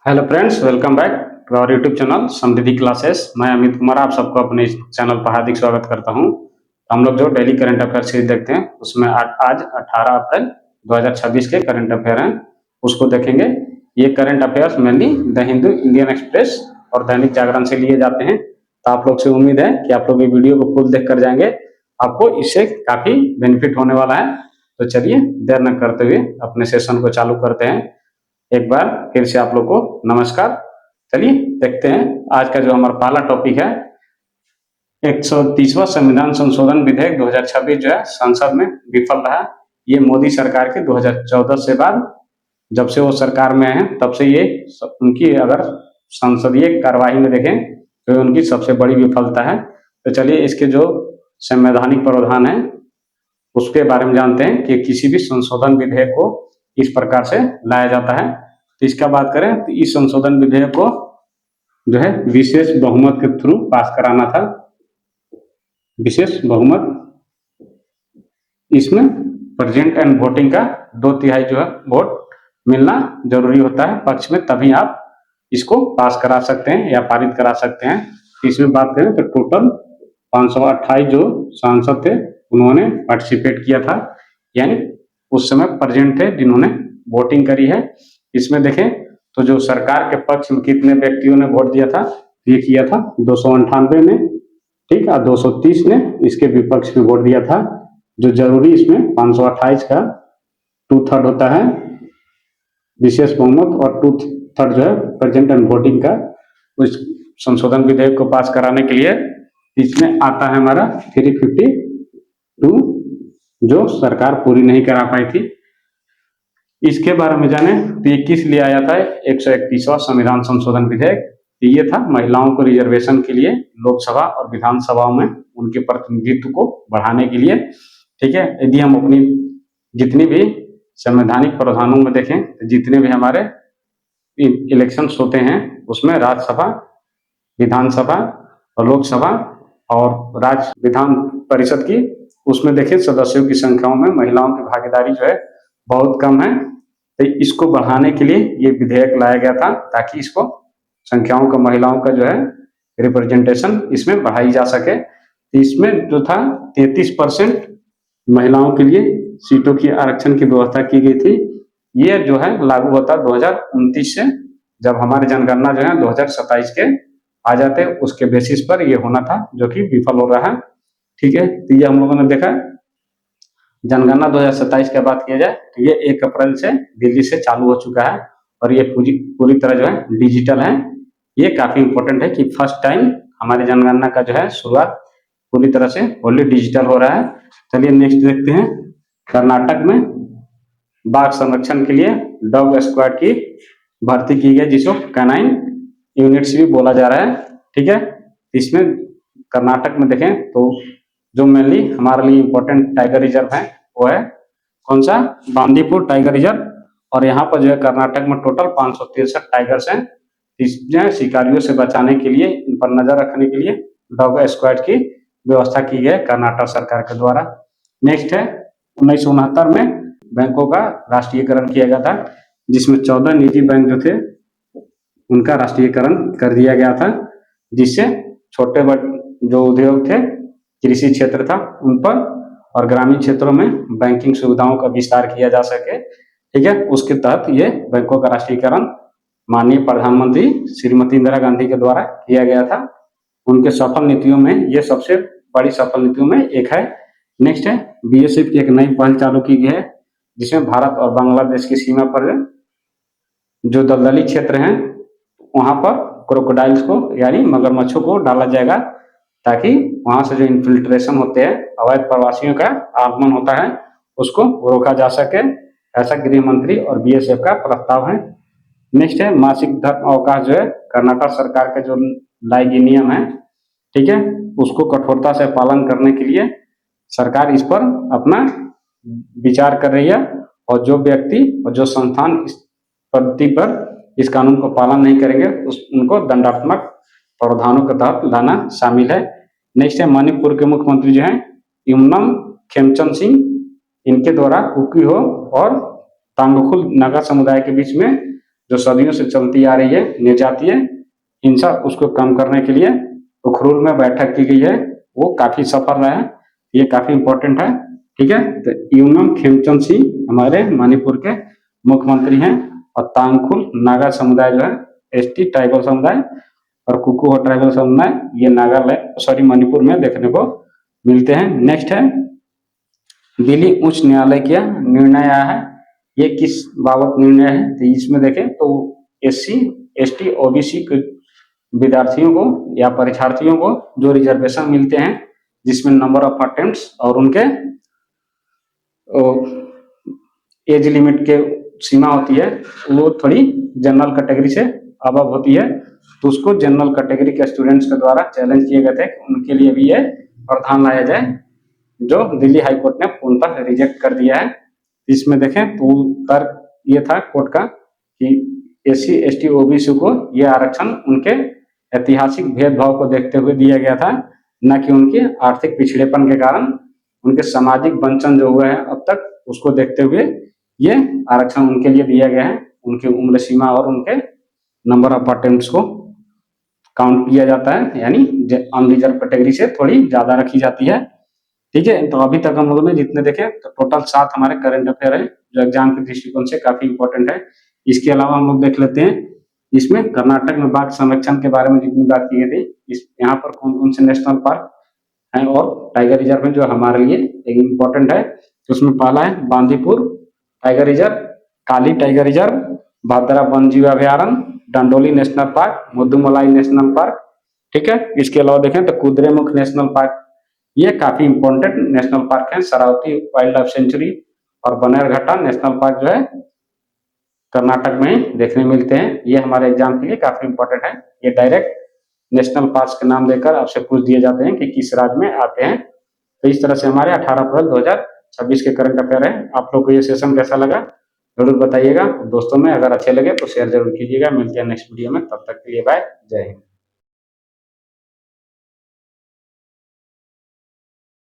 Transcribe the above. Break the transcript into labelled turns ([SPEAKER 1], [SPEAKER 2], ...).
[SPEAKER 1] Hello friends, welcome back to our YouTube channel Samriddhi classes. मैं अमित कुमार आप सबको अपने इस चैनल पर हार्दिक स्वागत करता हूं। हम लोग जो डेली करंट अफेयर सीरीज देखते हैं उसमें आज 18 अप्रैल 2026 के करंट अफेयर हैं, उसको देखेंगे। ये current affairs mainly the Hindu, Indian express और दैनिक जागरण से लिए जाते हैं। तो आप लोग से उम्मीद है कि आप लोग ये वीडियो को फुल देख कर जाएंगे, आपको इससे काफी बेनिफिट होने वाला है। तो चलिए देर न करते हुए अपने सेशन को चालू करते हैं। एक बार फिर से आप लोग को नमस्कार। चलिए देखते हैं आज का जो हमारा पहला टॉपिक है। 130वां संविधान संशोधन विधेयक 2026 जो है संसद में विफल रहा। ये मोदी सरकार के 2014 से बाद, जब से वो सरकार में है तब से ये उनकी अगर संसदीय कार्यवाही में देखें तो उनकी सबसे बड़ी विफलता है। तो चलिए इसके जो संवैधानिक प्रावधान है उसके बारे में जानते हैं कि किसी भी संशोधन विधेयक को इस प्रकार से लाया जाता है। तो इसका बात करें तो इस संशोधन विधेयक को जो है विशेष बहुमत के थ्रू पास कराना था। विशेष बहुमत, इसमें प्रेजेंट एंड वोटिंग का 2/3 जो है वोट मिलना जरूरी होता है पक्ष में, तभी आप इसको पास करा सकते हैं या पारित करा सकते हैं। इसमें बात करें तो टोटल 528 जो सांसद थे उन्होंने पार्टिसिपेट किया था, यानी उस समय प्रेजेंट थे जिन्होंने वोटिंग करी है। इसमें देखें तो जो सरकार के पक्ष में कितने व्यक्तियों ने वोट दिया था, ये किया था 298 ने, ठीक है, 230 ने इसके विपक्ष में वोट दिया था। जो जरूरी इसमें 528 का 2/3 होता है विशेष बहुमत और 2/3 जो है प्रेजेंट एंड वोटिंग का। उस संशोधन विधेयक को पास कराने के लिए इसमें आता है हमारा 352 जो सरकार पूरी नहीं करा पाई थी। इसके बारे में जाने तो ये किस लिए आया था 131वां संविधान संशोधन विधेयक। ये था महिलाओं को रिजर्वेशन के लिए लोकसभा और विधानसभाओं में उनके प्रतिनिधित्व को बढ़ाने के लिए। ठीक है, यदि हम अपनी जितनी भी संवैधानिक प्रावधानों में देखें तो जितने भी हमारे इलेक्शंस होते हैं उसमें राज्यसभा, विधानसभा और लोकसभा और राज्य विधान परिषद की, उसमें देखें सदस्यों की संख्याओं में महिलाओं की भागीदारी जो है बहुत कम है। तो इसको बढ़ाने के लिए ये विधेयक लाया गया था ताकि इसको संख्याओं का, महिलाओं का जो है रिप्रेजेंटेशन इसमें बढ़ाई जा सके। तो इसमें जो था 33% महिलाओं के लिए सीटों की आरक्षण की व्यवस्था की गई थी। ये जो है लागू होता 2029 से, जब हमारी जनगणना जो है 2027 के आ जाते, उसके बेसिस पर ये होना था जो कि विफल हो रहा है। ठीक है, तो ये हम लोगों ने देखा जनगणना 2027 की बात किया जाए तो ये 1 अप्रैल से दिल्ली से चालू हो चुका है और ये पूरी तरह जो है डिजिटल है। ये काफी इंपॉर्टेंट है कि फर्स्ट टाइम हमारी जनगणना का जो है शुरुआत पूरी तरह से ओनली डिजिटल हो रहा है। चलिए नेक्स्ट देखते हैं। कर्नाटक में बाघ संरक्षण के लिए डॉग स्क्वाड की भर्ती की गई, जिसको कैनाइन यूनिट्स भी बोला जा रहा है। ठीक है, इसमें कर्नाटक में देखें तो जो मेनली हमारे लिए इम्पोर्टेंट टाइगर रिजर्व है वो है कौन सा, बांदीपुर टाइगर रिजर्व। और यहाँ पर जो है कर्नाटक में टोटल 563 टाइगर्स हैं। इसमें शिकारियों से बचाने के लिए, इन पर नजर रखने के लिए डॉग स्क्वाड की व्यवस्था की गई कर्नाटक सरकार के द्वारा। नेक्स्ट है 1969 में बैंकों का राष्ट्रीयकरण किया गया था, जिसमें 14 निजी बैंक जो थे उनका राष्ट्रीयकरण कर दिया गया था, जिससे छोटे बड़े जो उद्योग थे, कृषि क्षेत्र था उन पर और ग्रामीण क्षेत्रों में बैंकिंग सुविधाओं का विस्तार किया जा सके। ठीक है, उसके तहत ये बैंकों का राष्ट्रीयकरण माननीय प्रधानमंत्री श्रीमती इंदिरा गांधी के द्वारा किया गया था। उनके सफल नीतियों में ये सबसे बड़ी सफल नीतियों में एक है। नेक्स्ट है बीएसएफ की एक नई पहल चालू की गई है, जिसमें भारत और बांग्लादेश की सीमा पर जो दलदली क्षेत्र हैं वहां पर क्रोकोडाइल्स को यानी मगरमच्छों को डाला जाएगा, ताकि वहां से जो इन्फिल्ट्रेशन होते हैं, अवैध प्रवासियों का आगमन होता है, उसको रोका जा सके। ऐसा गृह मंत्री और बीएसएफ का प्रस्ताव है। नेक्स्ट है मासिक धर्म अवकाश जो है कर्नाटक सरकार का जो लाई गई नियम है, ठीक है, उसको कठोरता से पालन करने के लिए सरकार इस पर अपना विचार कर रही है और जो व्यक्ति और जो संस्थान इस पद्धति पर इस कानून को पालन नहीं करेंगे उनको दंडात्मक प्रावधानों के तहत लाना शामिल है। नेक्स्ट है मणिपुर के मुख्यमंत्री जो हैं युमनम खेमचंद सिंह, इनके द्वारा कुकी हो और तांगखुल नागा समुदाय के बीच में जो सदियों से चलती आ रही है निर्यातीय हिंसा, उसको कम करने के लिए उखरुल में बैठक की गई है, वो काफी सफल रहा है। ये काफी इंपॉर्टेंट है, ठीक है। तो यूनम खेमचंद सिंह हमारे मणिपुर के मुख्यमंत्री हैं, और तांगखुल नागा समुदाय जो है एसटी ट्राइबल समुदाय और कुकी ट्राइबल समुदाय ये नागालैंड मणिपुर में देखने को मिलते हैं। नेक्स्ट है दिल्ली उच्च न्यायालय का निर्णय आया है, ये किस बाबत निर्णय है, तो इसमें देखें तो SC ST OBC के विद्यार्थियों को या परीक्षार्थियों को जो रिजर्वेशन मिलते हैं जिसमें नंबर ऑफ अटेम्प्ट्स और उनके एज लिमिट के सीमा होती है वो थोड़ी जनरल कैटेगरी से अबव होती है, तो उसको जनरल कैटेगरी के स्टूडेंट्स के द्वारा चैलेंज किए गए थे, उनके लिए भी ये प्रावधान लाया जाए, जो दिल्ली हाई कोर्ट ने पूर्णतः रिजेक्ट कर दिया है। इसमें देखें तो तर्क ये था कोर्ट का कि SC ST OBC को यह आरक्षण उनके ऐतिहासिक भेदभाव को देखते हुए दिया गया था, न कि उनके आर्थिक पिछड़ेपन के कारण उनके सामाजिक वंचन जो हुए हैं अब तक उसको देखते हुए ये आरक्षण उनके लिए दिया गया है। उनकी उम्र सीमा और उनके नंबर ऑफ अटेम्प्ट्स को काउंट किया जाता है, यानी अनरिजर्व कैटेगरी से थोड़ी ज्यादा रखी जाती है, ठीक है। तो अभी तक हम लोगों ने जितने देखे तो टोटल 7 हमारे करंट अफेयर है जो एग्जाम के दृष्टिकोण से काफी इंपॉर्टेंट है। इसके अलावा हम लोग देख लेते हैं इसमें कर्नाटक में बाघ संरक्षण के बारे में जितनी बात की गई थी, इस यहाँ पर कौन कौन से नेशनल पार्क हैं और टाइगर रिजर्व है जो हमारे लिए एक इम्पोर्टेंट है। तो उसमें पहला है Bandipur tiger reserve, Kali tiger reserve, Bhadra वन जीव अभ्यारण्य, Dandeli national park, Mudumalai national park, ठीक है। इसके अलावा देखें तो कुद्रेमुख नेशनल पार्क, ये काफी इंपॉर्टेंट नेशनल पार्क है। सरावती वाइल्ड लाइफ सेंचुरी और बनेरघट्टा नेशनल पार्क जो है कर्नाटक में देखने मिलते हैं। ये हमारे एग्जाम के लिए काफी इंपॉर्टेंट है। ये डायरेक्ट नेशनल पार्क के नाम देकर आपसे पूछ दिए जाते हैं कि किस राज्य में आते हैं। तो इस तरह से हमारे 18 अप्रैल 2026 के करंट अफेयर है। आप लोग को ये सेशन कैसा लगा जरूर बताइएगा। दोस्तों में अगर अच्छे लगे तो शेयर जरूर कीजिएगा। मिलते हैं नेक्स्ट वीडियो में, तब तक के लिए बाय, जय हिंद।